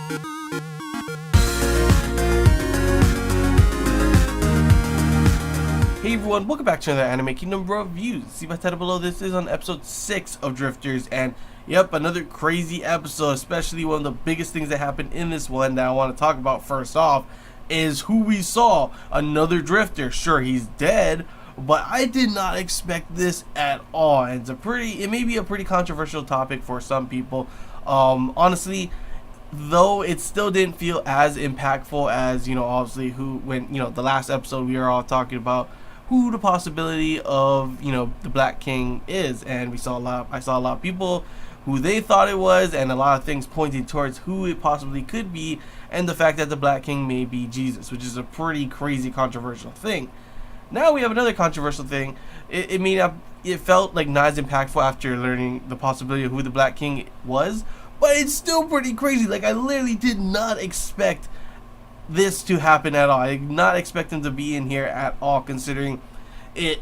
Hey everyone, welcome back to another Anime Kingdom review. See my title below. This is on episode 6 of Drifters, and yep, another crazy episode. Especially one of the biggest things that happened in this one that I want to talk about first off is who we saw. Another Drifter. Sure, he's dead, but I did not expect this at all. And it may be a pretty controversial topic for some people. Honestly, though it still didn't feel as impactful as, obviously when the last episode we were all talking about who the possibility of the Black King is, and I saw a lot of people who they thought it was, and a lot of things pointing towards who it possibly could be, and the fact that the Black King may be Jesus, which is a pretty crazy controversial thing. Now we have another controversial thing. It felt like not as impactful after learning the possibility of who the Black King was, but it's still pretty crazy. Like, I literally did not expect this to happen at all. I did not expect him to be in here at all, considering it,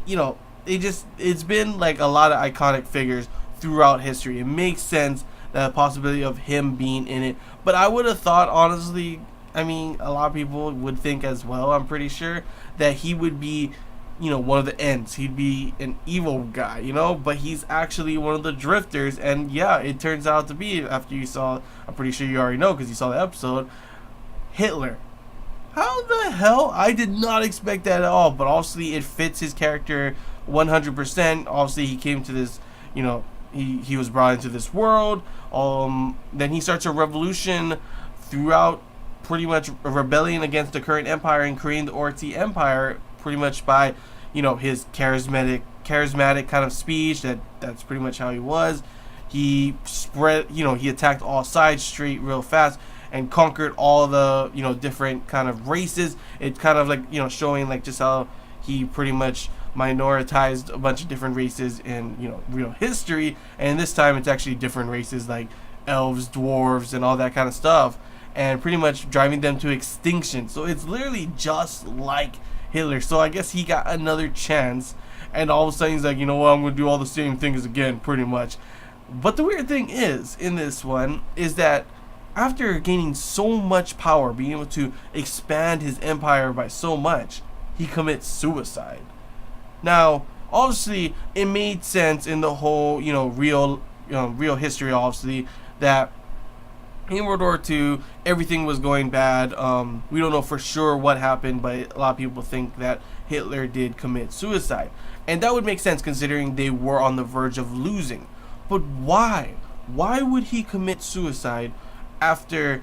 it's been like a lot of iconic figures throughout history. It makes sense that the possibility of him being in it, but I would have thought, honestly, a lot of people would think as well, I'm pretty sure, that he would be one of the ends. He'd be an evil guy, but he's actually one of the drifters. And yeah, it turns out to be, after you saw, I'm pretty sure you already know because you saw the episode, Hitler. How the hell? I did not expect that at all, but obviously it fits his character 100%. Obviously he came to this, he was brought into this world. Then he starts a revolution throughout, pretty much a rebellion against the current empire and creating the Orti Empire, pretty much by, his charismatic kind of speech. That's pretty much how he was. He spread, he attacked all sides straight real fast and conquered all the, different kind of races. It's kind of like, showing like just how he pretty much minoritized a bunch of different races in, real history. And this time it's actually different races like elves, dwarves, and all that kind of stuff, and pretty much driving them to extinction. So it's literally just like Hitler. So I guess he got another chance, and all of a sudden he's like, I'm going to do all the same things again, pretty much. But the weird thing is, in this one, is that after gaining so much power, being able to expand his empire by so much, he commits suicide. Now, obviously, it made sense in the whole, real history, obviously, that in World War II, everything was going bad. We don't know for sure what happened, but a lot of people think that Hitler did commit suicide. And that would make sense considering they were on the verge of losing. But why? Why would he commit suicide after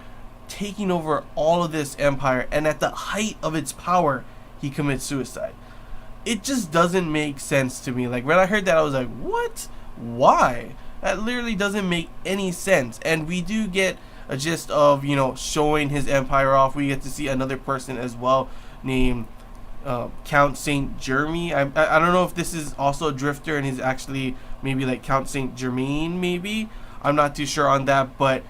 taking over all of this empire, and at the height of its power, he commits suicide? It just doesn't make sense to me. Like, when I heard that, I was like, what? Why? That literally doesn't make any sense. And we do get a gist of, showing his empire off. We get to see another person as well named Count Saint Germain. I don't know if this is also a drifter and he's actually maybe like Count Saint Germain, maybe. I'm not too sure on that, but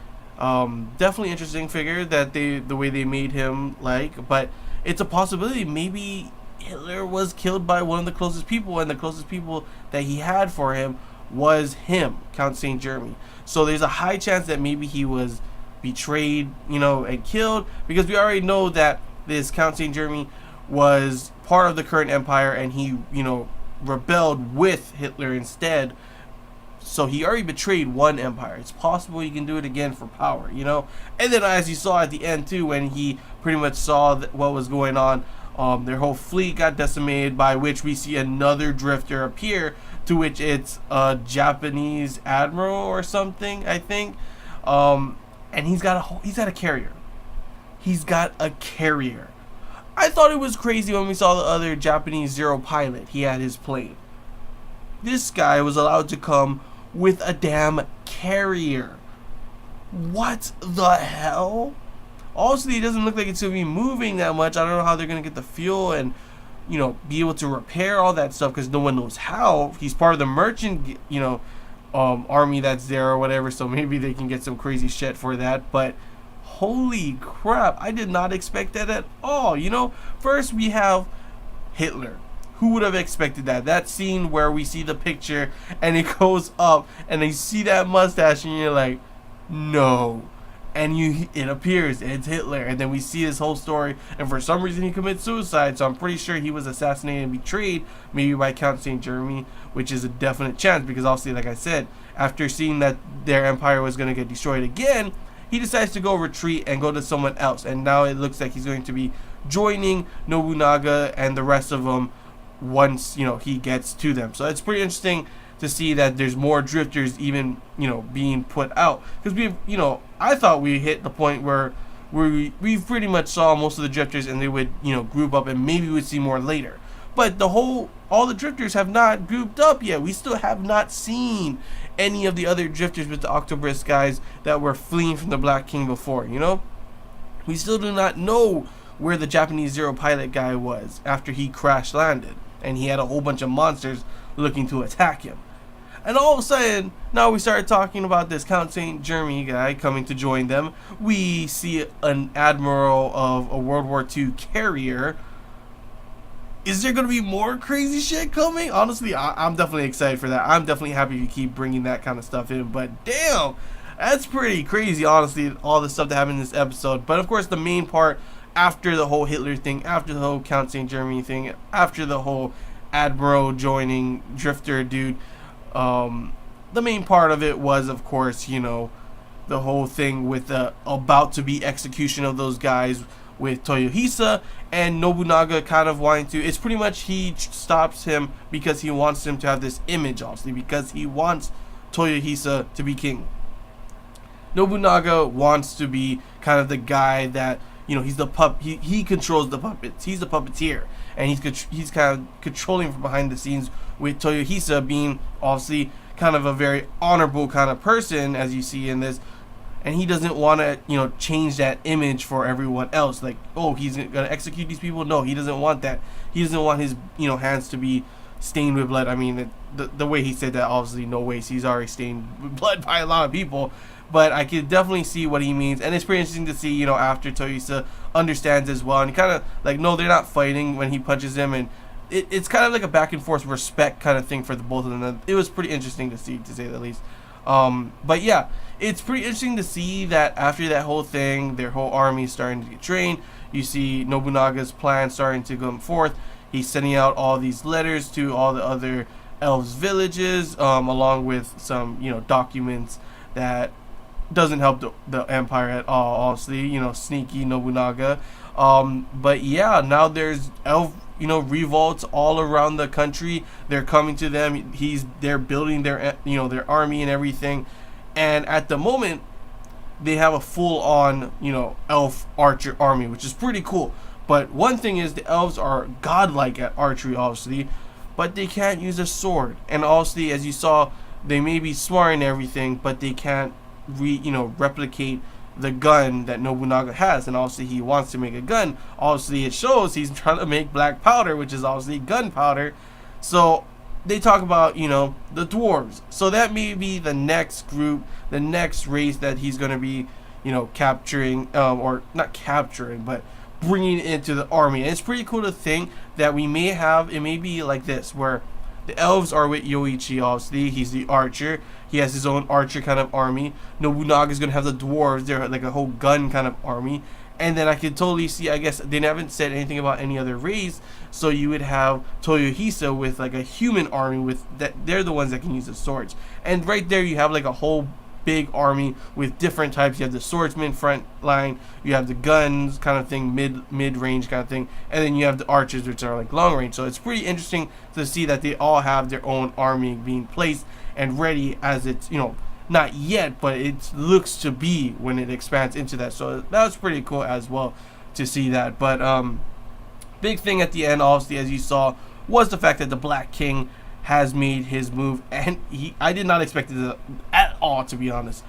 definitely interesting figure that the way they made him, like. But it's a possibility maybe Hitler was killed by one of the closest people, and the closest people that he had for him was him, Count Saint Germain. So there's a high chance that maybe he was betrayed, and killed, because we already know that this Count Saint Germain was part of the current empire, and he, rebelled with Hitler instead. So he already betrayed one empire. It's possible he can do it again for power, And then, as you saw at the end too, when he pretty much saw what was going on, their whole fleet got decimated, by which we see another drifter appear, to which it's a Japanese admiral or something, I think. And he's got a carrier. He's got a carrier. I thought it was crazy when we saw the other Japanese Zero pilot. He had his plane. This guy was allowed to come with a damn carrier. What the hell? Obviously, it doesn't look like it's going to be moving that much. I don't know how they're going to get the fuel and, be able to repair all that stuff, because no one knows how. He's part of the merchant, army that's there or whatever, so maybe they can get some crazy shit for that. But holy crap, I did not expect that at all. First we have Hitler. Who would have expected that? That scene where we see the picture and it goes up and you see that mustache and you're like, no. and it appears it's Hitler, and then we see his whole story, and for some reason he commits suicide. So I'm pretty sure he was assassinated and betrayed, maybe by Count Saint Germain, which is a definite chance because obviously, like I said, after seeing that their empire was going to get destroyed again, he decides to go retreat and go to someone else, and now it looks like he's going to be joining Nobunaga and the rest of them once he gets to them. So it's pretty interesting to see that there's more drifters even being put out, because I thought we hit the point where we pretty much saw most of the drifters, and they would group up, and maybe we'd see more later. But all the drifters have not grouped up yet. We still have not seen any of the other drifters with the Octobrist guys that were fleeing from the Black King before. We still do not know where the Japanese Zero pilot guy was after he crash landed, and he had a whole bunch of monsters looking to attack him. And all of a sudden, now we started talking about this Count Saint Germain guy coming to join them. We see an admiral of a World War II carrier. Is there going to be more crazy shit coming? Honestly, I'm definitely excited for that. I'm definitely happy if you keep bringing that kind of stuff in. But damn, that's pretty crazy, honestly, all the stuff that happened in this episode. But of course, the main part, after the whole Hitler thing, after the whole Count Saint Germain thing, after the whole admiral joining Drifter dude, the main part of it was, of course, the whole thing with the about to be execution of those guys with Toyohisa, and Nobunaga kind of wanting to, it's pretty much he stops him because he wants him to have this image, obviously, because he wants Toyohisa to be king. Nobunaga wants to be kind of the guy that, he's the he controls the puppets. He's the puppeteer, and he's kind of controlling from behind the scenes, with Toyohisa being obviously kind of a very honorable kind of person, as you see in this, and he doesn't want to change that image for everyone else, like, oh, he's gonna execute these people. No, he doesn't want that. He doesn't want his hands to be stained with blood. I mean, the way he said that, obviously no ways, he's already stained with blood by a lot of people, but I can definitely see what he means, and it's pretty interesting to see after Toyohisa understands as well, and he kind of like, no, they're not fighting when he punches him, and it's kind of like a back and forth respect kind of thing for the both of them. It was pretty interesting to see, to say the least. But yeah, it's pretty interesting to see that after that whole thing, their whole army is starting to get trained. You see Nobunaga's plan starting to come forth. He's sending out all these letters to all the other elves' villages, along with some documents that doesn't help the empire at all, obviously, sneaky Nobunaga. But yeah, now there's elf revolts all around the country. They're coming to them. They're building their their army and everything, and at the moment they have a full-on elf archer army, which is pretty cool. But one thing is, the elves are godlike at archery, obviously, but they can't use a sword. And obviously, as you saw, they may be smart and everything, but they can't replicate the gun that Nobunaga has. And obviously he wants to make a gun. Obviously it shows he's trying to make black powder, which is obviously gunpowder. So they talk about the dwarves. So that may be the next group, the next race that he's going to be capturing, or not capturing, but bringing into the army. And it's pretty cool to think that we may have, it may be like this, where the elves are with Yoichi, obviously. He's the archer. He has his own archer kind of army. Nobunaga is going to have the dwarves. They're like a whole gun kind of army. And then I could totally see, I guess they haven't said anything about any other race, so you would have Toyohisa with like a human army, with that they're the ones that can use the swords. And right there you have like a whole big army with different types. You have the swordsman front line, you have the guns kind of thing, mid range kind of thing, and then you have the archers, which are like long range. So it's pretty interesting to see that they all have their own army being placed and ready, as it's not yet, but it looks to be when it expands into that. So that was pretty cool as well to see that. But big thing at the end, obviously, as you saw, was the fact that the Black King has made his move, and I did not expect it at all, to be honest.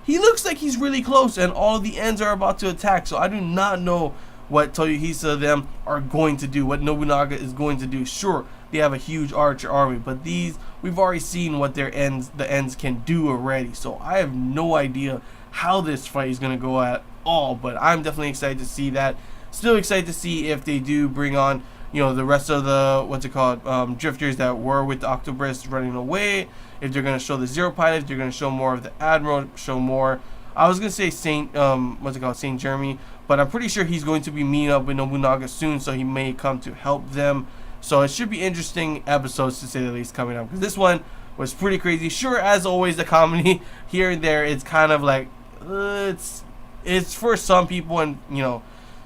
He looks like he's really close, and all of the ends are about to attack, so I do not know what Toyohisa them are going to do, what Nobunaga is going to do. Sure, they have a huge archer army, but these, we've already seen what the ends can do already, so I have no idea how this fight is going to go at all, but I'm definitely excited to see that. Still excited to see if they do bring on the rest of the drifters that were with the Octobrist running away. If they're going to show the Zero pilot, if they're going to show more of the Admiral, show more I was gonna say Saint Jeremy, but I'm pretty sure he's going to be meeting up with Nobunaga soon, so he may come to help them. So it should be interesting episodes to say the least coming up, because this one was pretty crazy. Sure, as always, the comedy here and there, it's kind of like it's for some people, and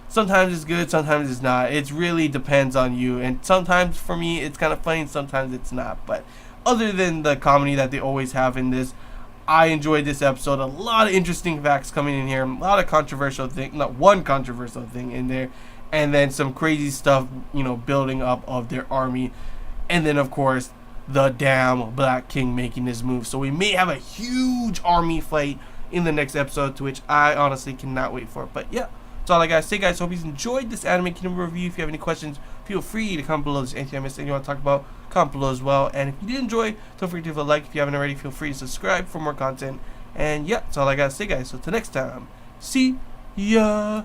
sometimes it's good, sometimes it's not. It really depends on you, and sometimes for me it's kind of funny, and sometimes it's not. But other than the comedy that they always have in this, I enjoyed this episode. A lot of interesting facts coming in here, a lot of controversial thing, not one controversial thing in there, and then some crazy stuff, building up of their army, and then of course the damn Black King making his move. So we may have a huge army fight in the next episode, to which I honestly cannot wait for. But yeah, that's all I gotta say, guys. Hope you enjoyed this Anime Kingdom review. If you have any questions, feel free to comment below. There's anything I missed, anything you want to talk about, comment below as well. And if you did enjoy, don't forget to leave a like. If you haven't already, feel free to subscribe for more content. And yeah, that's all I gotta say, guys. So till next time, see ya.